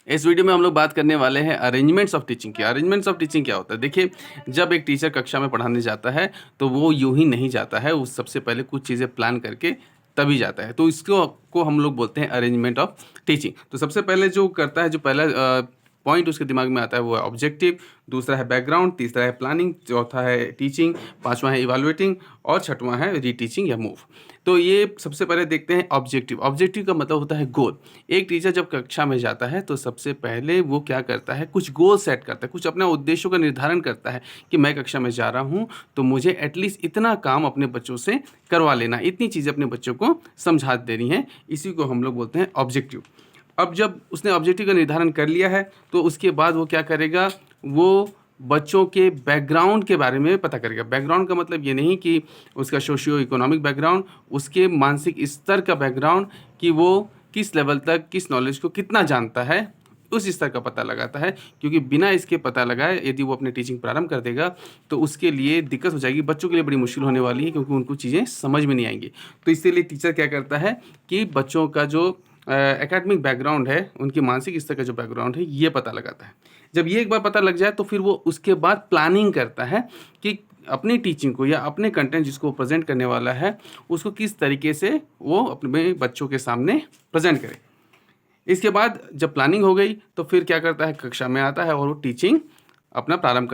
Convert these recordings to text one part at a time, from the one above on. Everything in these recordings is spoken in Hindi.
इस वीडियो में हम लोग बात करने वाले हैं अरेंजमेंट्स ऑफ टीचिंग की। अरेंजमेंट्स ऑफ टीचिंग क्या होता है? देखिए, जब एक टीचर कक्षा में पढ़ाने जाता है तो वो यूं ही नहीं जाता है, वो सबसे पहले कुछ चीज़ें प्लान करके तभी जाता है। तो इसको को हम लोग बोलते हैं अरेंजमेंट ऑफ टीचिंग। तो सबसे पहले जो करता है, जो पहला पॉइंट उसके दिमाग में आता है वो है ऑब्जेक्टिव, दूसरा है बैकग्राउंड, तीसरा है प्लानिंग, चौथा है टीचिंग, पांचवा है इवैल्यूएटिंग और छठवां है रीटीचिंग या मूव। तो ये सबसे पहले देखते हैं ऑब्जेक्टिव। ऑब्जेक्टिव का मतलब होता है गोल। एक टीचर जब कक्षा में जाता है तो सबसे पहले वो क्या करता है, कुछ गोल सेट करता है, कुछ अपने उद्देश्यों का निर्धारण करता है कि मैं कक्षा में जा रहा हूँ तो मुझे एटलीस्ट इतना काम अपने बच्चों से करवा लेना, इतनी चीज़ें अपने बच्चों को समझा देनी है। इसी को हम लोग बोलते हैं ऑब्जेक्टिव। अब जब उसने ऑब्जेक्टिव का निर्धारण कर लिया है तो उसके बाद वो क्या करेगा, वो बच्चों के बैकग्राउंड के बारे में पता करेगा। बैकग्राउंड का मतलब ये नहीं कि उसका सोशियो इकोनॉमिक बैकग्राउंड, उसके मानसिक स्तर का बैकग्राउंड, कि वो किस लेवल तक किस नॉलेज को कितना जानता है, उस स्तर का पता लगाता है। क्योंकि बिना इसके पता लगाए यदि वो अपनी टीचिंग प्रारंभ कर देगा तो उसके लिए दिक्कत हो जाएगी, बच्चों के लिए बड़ी मुश्किल होने वाली है, क्योंकि उनको चीज़ें समझ में नहीं आएंगी। तो इसीलिए टीचर क्या करता है कि बच्चों का जो एकेडमिक बैकग्राउंड है, उनकी मानसिक स्तर का जो बैकग्राउंड है, ये पता लगाता है। जब ये एक बार पता लग जाए तो फिर वो उसके बाद प्लानिंग करता है कि अपनी टीचिंग को या अपने कंटेंट जिसको प्रेजेंट करने वाला है उसको किस तरीके से वो अपने बच्चों के सामने प्रेजेंट करे। इसके बाद जब प्लानिंग हो गई तो फिर क्या करता है, कक्षा में आता है और वो टीचिंग अपना प्रारंभ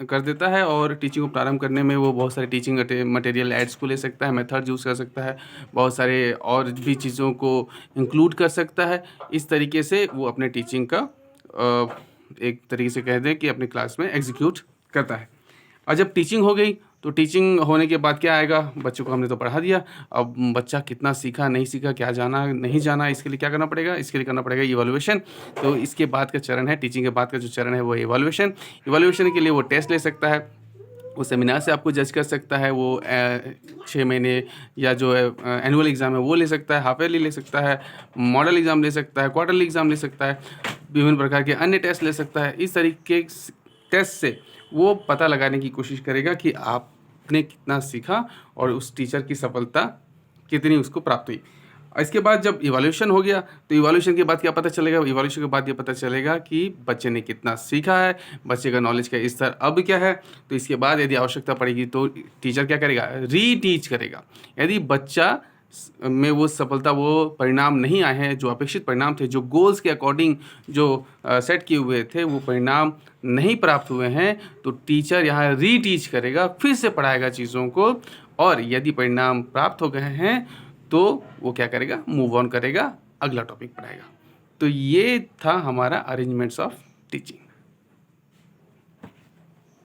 कर देता है। और टीचिंग को प्रारंभ करने में वो बहुत सारे टीचिंग मटेरियल एड्स को ले सकता है, मेथड यूज़ कर सकता है, बहुत सारे और भी चीज़ों को इंक्लूड कर सकता है। इस तरीके से वो अपने टीचिंग का एक तरीके से कह दें कि अपने क्लास में एग्जीक्यूट करता है। और जब टीचिंग हो गई तो टीचिंग होने के बाद क्या आएगा, बच्चों को हमने तो पढ़ा दिया, अब बच्चा कितना सीखा नहीं सीखा, क्या जाना नहीं जाना, इसके लिए क्या करना पड़ेगा, इसके लिए करना पड़ेगा इवैल्यूएशन। तो इसके बाद का चरण है, टीचिंग के बाद का जो चरण है वो इवैल्यूएशन। इवैल्यूएशन के लिए वो टेस्ट ले सकता है, वो सेमिनार से आपको जज कर सकता है, वो 6 महीने या जो एनुअल एग्ज़ाम है वो ले सकता है, हाफ ईयरली ले सकता है, मॉडल एग्ज़ाम ले सकता है, क्वार्टरली एग्ज़ाम ले सकता है, विभिन्न प्रकार के अन्य टेस्ट ले सकता है। इस तरीके टेस्ट से वो पता लगाने की कोशिश करेगा कि आपने कितना सीखा और उस टीचर की सफलता कितनी उसको प्राप्त हुई। इसके बाद जब इवैल्यूएशन हो गया तो इवैल्यूएशन के बाद क्या पता चलेगा, इवैल्यूएशन के बाद ये पता चलेगा कि बच्चे ने कितना सीखा है, बच्चे का नॉलेज का स्तर अब क्या है। तो इसके बाद यदि आवश्यकता पड़ेगी तो टीचर क्या करेगा, रीटीच करेगा। यदि बच्चा में वो सफलता, वो परिणाम नहीं आए हैं जो अपेक्षित परिणाम थे, जो गोल्स के अकॉर्डिंग जो सेट किए हुए थे वो परिणाम नहीं प्राप्त हुए हैं, तो टीचर यहाँ रीटीच करेगा, फिर से पढ़ाएगा चीज़ों को। और यदि परिणाम प्राप्त हो गए हैं तो वो क्या करेगा, मूव ऑन करेगा, अगला टॉपिक पढ़ाएगा। तो ये था हमारा अरेंजमेंट्स ऑफ टीचिंग।